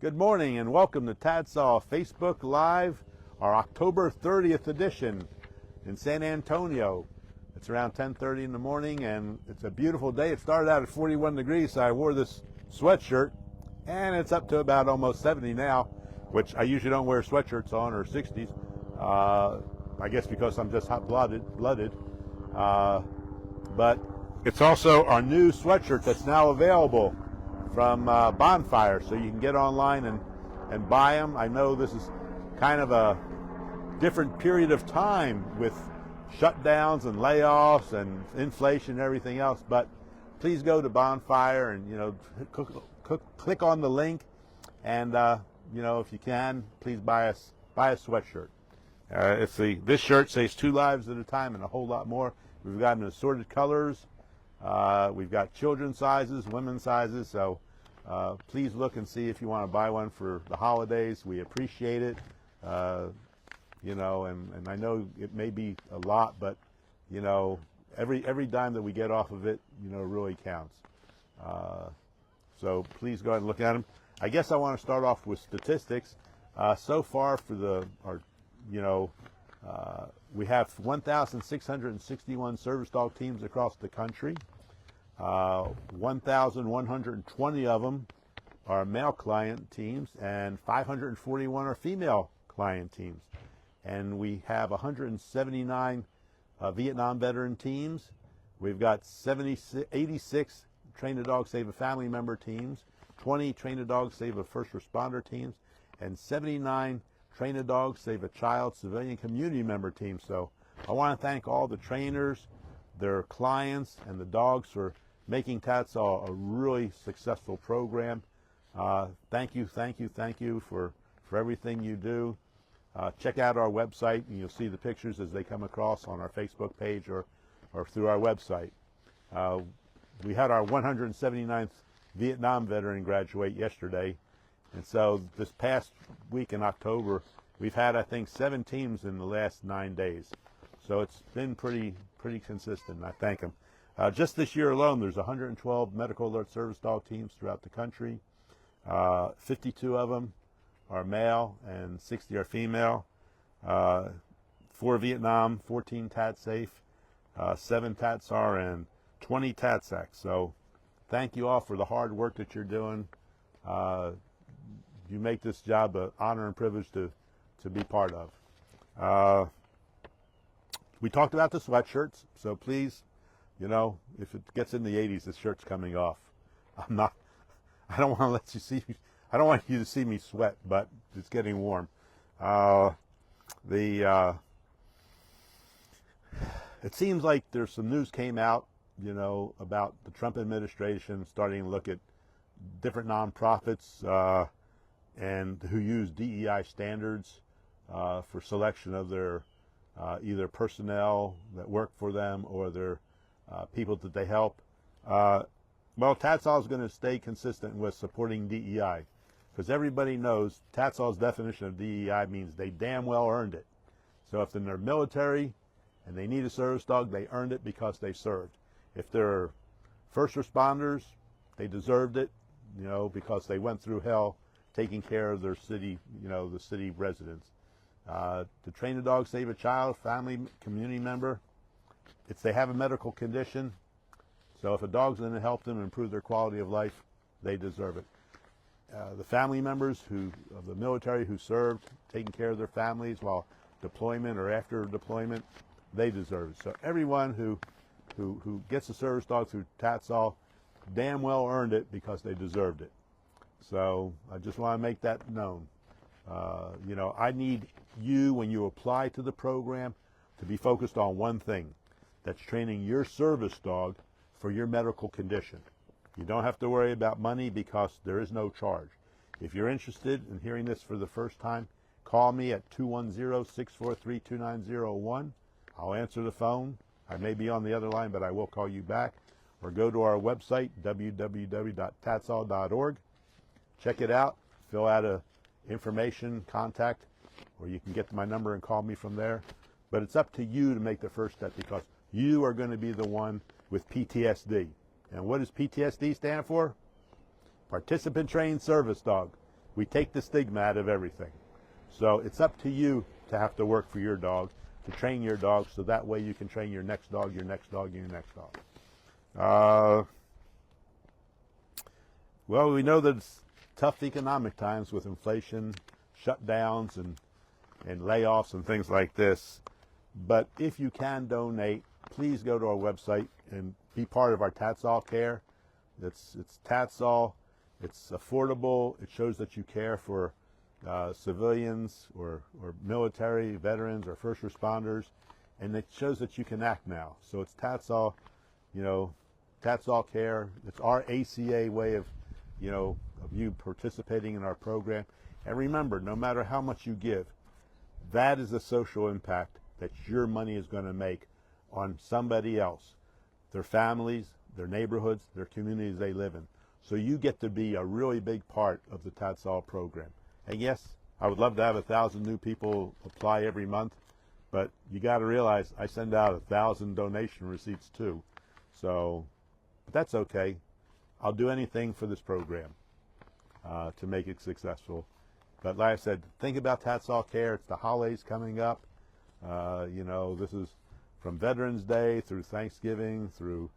Good morning and welcome to TADSAW Facebook Live, our October 30th edition in San Antonio. It's around 10:30 in the morning and it's a beautiful day. It started out at 41 degrees, so I wore this sweatshirt and it's up to about almost 70 now, which I usually don't wear sweatshirts on, or 60s. I guess because I'm just hot-blooded. But it's also our new sweatshirt that's now available from Bonfire, so you can get online and buy them. I know this is kind of a different period of time with shutdowns and layoffs and inflation and everything else, but please go to Bonfire and click on the link, and if you can, please buy a sweatshirt. This shirt says 2 lives at a time and a whole lot more. We've got in assorted colors. We've got children's sizes, women's sizes, so please look and see if you want to buy one for the holidays. We appreciate it, and I know it may be a lot, but every dime that we get off of it, really counts. So please go ahead and look at them. I guess I want to start off with statistics. So far for we have 1,661 service dog teams across the country. 1,120 of them are male client teams and 541 are female client teams. And we have 179 Vietnam veteran teams. We've got 86 Train a Dog Save a Family Member teams, 20 Train a Dog Save a First Responder teams, and 79 Train a Dog Save a Child Civilian Community Member teams. So I want to thank all the trainers, their clients, and the dogs for making TADSAW a really successful program. Thank you for everything you do. Check out our website and you'll see the pictures as they come across on our Facebook page or through our website. We had our 179th Vietnam veteran graduate yesterday, and so this past week in October we've had, I think, 7 teams in the last 9 days. So it's been pretty consistent, and I thank them. Just this year alone, there's 112 medical alert service dog teams throughout the country. 52 of them are male and 60 are female. 4 Vietnam, 14 TADSAF, 7 TADSAW, and 20 TADSAC. So thank you all for the hard work that you're doing. You make this job an honor and privilege to be part of. We talked about the sweatshirts, so please, if it gets in the 80s, this shirt's coming off. I don't want you to see me sweat, but it's getting warm. It seems like there's some news came out, about the Trump administration starting to look at different nonprofits and who use DEI standards for selection of their either personnel that work for them or their people that they help. Well, TADSAW is going to stay consistent with supporting DEI, because everybody knows TADSAW's definition of DEI means they damn well earned it. So if they're in their military and they need a service dog, they earned it because they served. If they're first responders, they deserved it, because they went through hell taking care of their city, the city residents. To Train a Dog Save a Child, family, community member, they have a medical condition, so if a dog's going to help them improve their quality of life, they deserve it. The family members of the military who served, taking care of their families while deployment or after deployment, they deserve it. So everyone who gets a service dog through TADSAW damn well earned it because they deserved it. So I just want to make that known. I need you, when you apply to the program, to be focused on one thing. That's training your service dog for your medical condition. You don't have to worry about money because there is no charge. If you're interested in hearing this for the first time, call me at 210-643-2901. I'll answer the phone. I may be on the other line, but I will call you back. Or go to our website, www.tadsaw.org. Check it out. Fill out a information contact, or you can get my number and call me from there. But it's up to you to make the first step, because you are going to be the one with PTSD. And what does PTSD stand for? Participant Trained Service Dog. We take the stigma out of everything. So it's up to you to have to work for your dog, to train your dog, so that way you can train your next dog, your next dog, your next dog. Well, we know that it's tough economic times with inflation, shutdowns, and layoffs and things like this. But if you can donate, please go to our website and be part of our TADSAW care. It's TADSAW. It's affordable. It shows that you care for civilians or military, veterans, or first responders, and it shows that you can act now. So it's TADSAW, TADSAW care. It's our ACA way of, of you participating in our program. And remember, no matter how much you give, that is the social impact that your money is going to make on somebody else, their families, their neighborhoods, their communities they live in. So you get to be a really big part of the TADSAW program. And yes, I would love to have 1,000 new people apply every month, but you got to realize I send out 1,000 donation receipts too. So, but that's okay. I'll do anything for this program to make it successful. But like I said, think about TADSAW care. It's the holidays coming up. This is from Veterans Day through Thanksgiving, through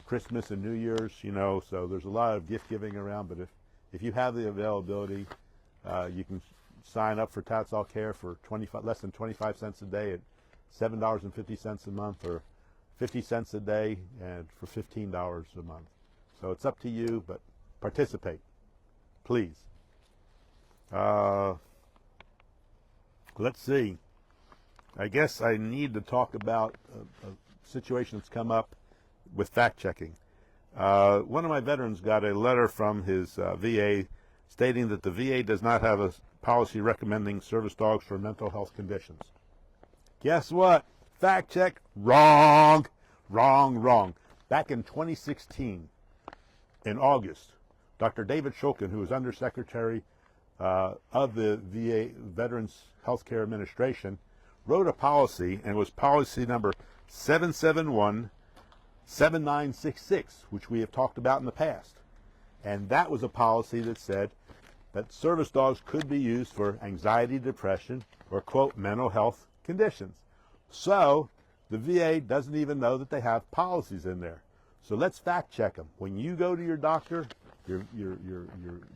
Christmas and New Year's, so there's a lot of gift giving around. But if you have the availability, you can sign up for TADSAW care for less than 25 cents a day at $7.50 a month, or 50 cents a day and for $15 a month. So it's up to you, but participate, please. Let's see. I guess I need to talk about a situation that's come up with fact-checking. One of my veterans got a letter from his VA stating that the VA does not have a policy recommending service dogs for mental health conditions. Guess what? Fact check. Wrong. Wrong, wrong. Back in 2016, in August, Dr. David Shulkin, who was Undersecretary of the VA Veterans Healthcare Administration, wrote a policy, and it was policy number 771-7966, which we have talked about in the past. And that was a policy that said that service dogs could be used for anxiety, depression, or, quote, mental health conditions. So the VA doesn't even know that they have policies in there. So let's fact check them. When you go to your doctor, your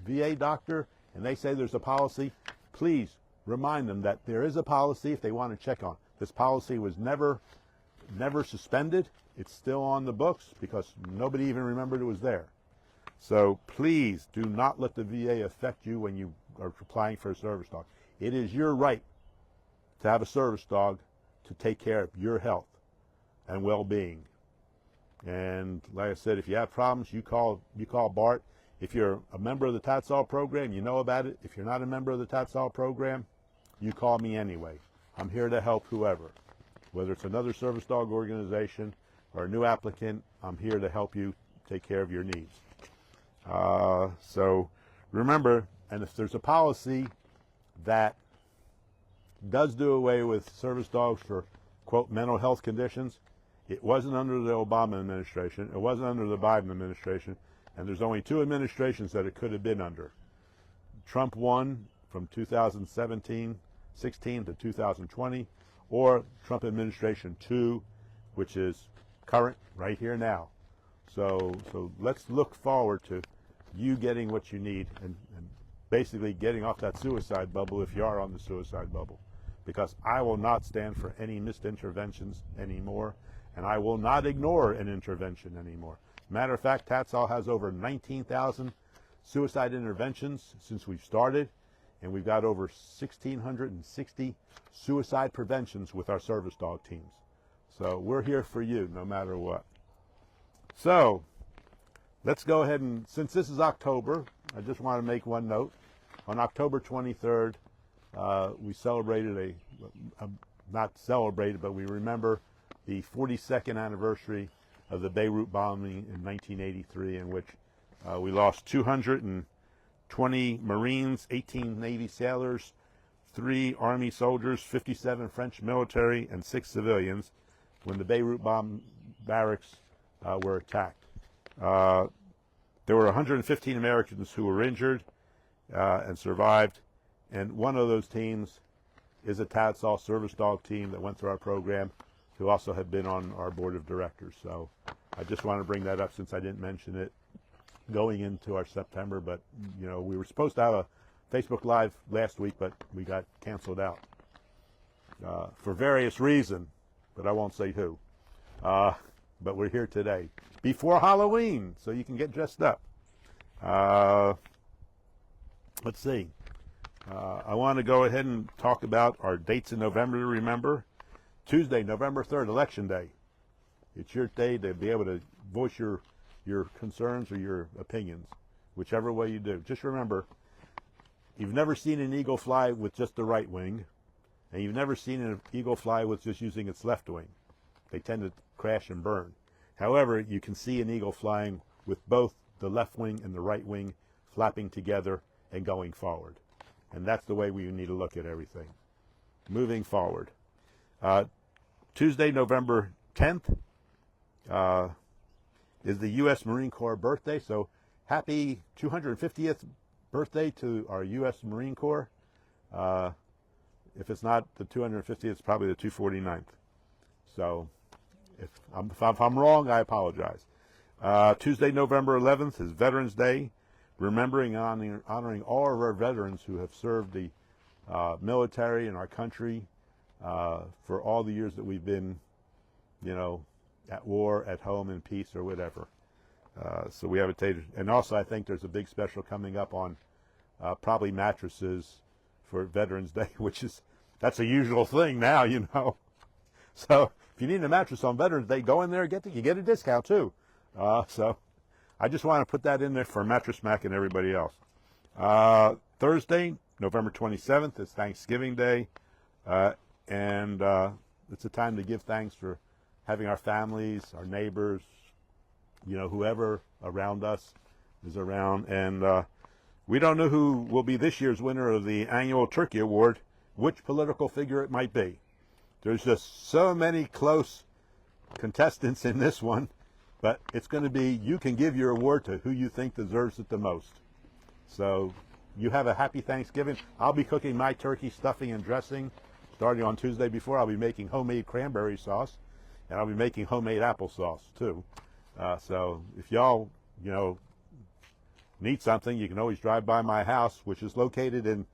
VA doctor, and they say there's a policy, please remind them that there is a policy if they want to check on. This policy was never suspended. It's still on the books because nobody even remembered it was there. So please do not let the VA affect you when you are applying for a service dog. It is your right to have a service dog to take care of your health and well-being. And like I said, if you have problems, you call Bart. If you're a member of the TADSAW program, you know about it. If you're not a member of the TADSAW program, you call me anyway. I'm here to help whoever. Whether it's another service dog organization or a new applicant, I'm here to help you take care of your needs. So remember, and if there's a policy that does do away with service dogs for, quote, mental health conditions, it wasn't under the Obama administration, it wasn't under the Biden administration, and there's only two administrations that it could have been under. Trump 1 from 2016 to 2020, or Trump administration 2, which is current right here now. So let's look forward to you getting what you need and basically getting off that suicide bubble if you are on the suicide bubble. Because I will not stand for any missed interventions anymore, and I will not ignore an intervention anymore. Matter of fact, TADSAW has over 19,000 suicide interventions since we've started, and we've got over 1,660 suicide preventions with our service dog teams. So we're here for you no matter what. So let's go ahead and, since this is October, I just want to make one note. On October 23rd, we celebrated not celebrated, but we remember the 42nd anniversary of the Beirut bombing in 1983, in which we lost 220 Marines, 18 Navy sailors, 3 Army soldiers, 57 French military, and 6 civilians when the Beirut bomb barracks were attacked. There were 115 Americans who were injured, and survived. And one of those teams is a TADSAW service dog team that went through our program, who also have been on our board of directors. So I just want to bring that up since I didn't mention it going into our September. But, you know, we were supposed to have a Facebook Live last week, but we got canceled out for various reasons, but I won't say who. But we're here today before Halloween, so you can get dressed up. Let's see. I want to go ahead and talk about our dates in November to remember. Tuesday, November 3rd, Election Day. It's your day to be able to voice your concerns or your opinions, whichever way you do. Just remember, you've never seen an eagle fly with just the right wing, and you've never seen an eagle fly with just using its left wing. They tend to crash and burn. However, you can see an eagle flying with both the left wing and the right wing flapping together and going forward. And that's the way we need to look at everything. Moving forward. Tuesday, November 10th is the U.S. Marine Corps birthday. So happy 250th birthday to our U.S. Marine Corps. If it's not the 250th, it's probably the 249th. So if I'm wrong, I apologize. Tuesday, November 11th is Veterans Day, remembering and honoring all of our veterans who have served the military and our country for all the years that we've been, you know, at war, at home, in peace, or whatever. So we have a date. And also I think there's a big special coming up on probably mattresses for Veterans Day, that's a usual thing now, you know. So if you need a mattress on Veterans Day, go in there and you get a discount too. So I just want to put that in there for Mattress Mac and everybody else. Thursday, November 27th is Thanksgiving Day, and it's a time to give thanks for having our families, our neighbors, you know, whoever around us is around. And we don't know who will be this year's winner of the annual Turkey Award, which political figure it might be. There's just so many close contestants in this one, but it's going to be, you can give your award to who you think deserves it the most. So you have a happy Thanksgiving. I'll be cooking my turkey stuffing and dressing starting on Tuesday before. I'll be making homemade cranberry sauce, and I'll be making homemade applesauce too. So if y'all, you know, need something, you can always drive by my house, which is located in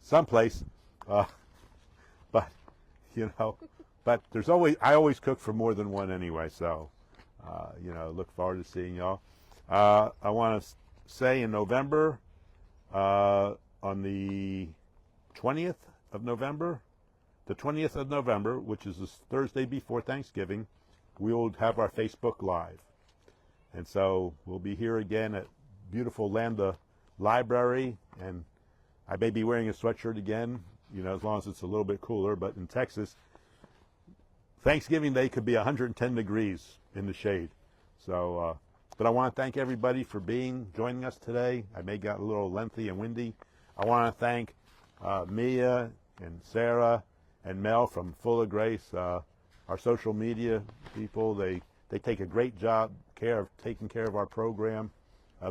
someplace. But you know, but I always cook for more than one anyway. So you know, look forward to seeing y'all. I want to say in November, on the 20th of November, which is this Thursday before Thanksgiving, we will have our Facebook Live. And so we'll be here again at beautiful Lambda Library, and I may be wearing a sweatshirt again, you know, as long as it's a little bit cooler. But in Texas, Thanksgiving Day could be 110 degrees in the shade. So, but I want to thank everybody for joining us today. I may got a little lengthy and windy. I want to thank Mia and Sarah and Mel from Full of Grace, our social media people. They take a great care of taking care of our program.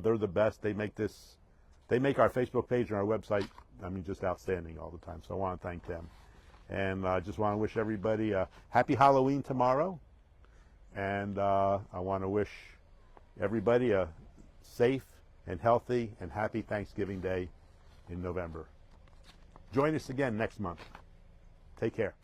They're the best. They make our Facebook page and our website, I mean, just outstanding all the time. So I want to thank them. And I just want to wish everybody a happy Halloween tomorrow. And I want to wish everybody a safe and healthy and happy Thanksgiving Day in November. Join us again next month. Take care.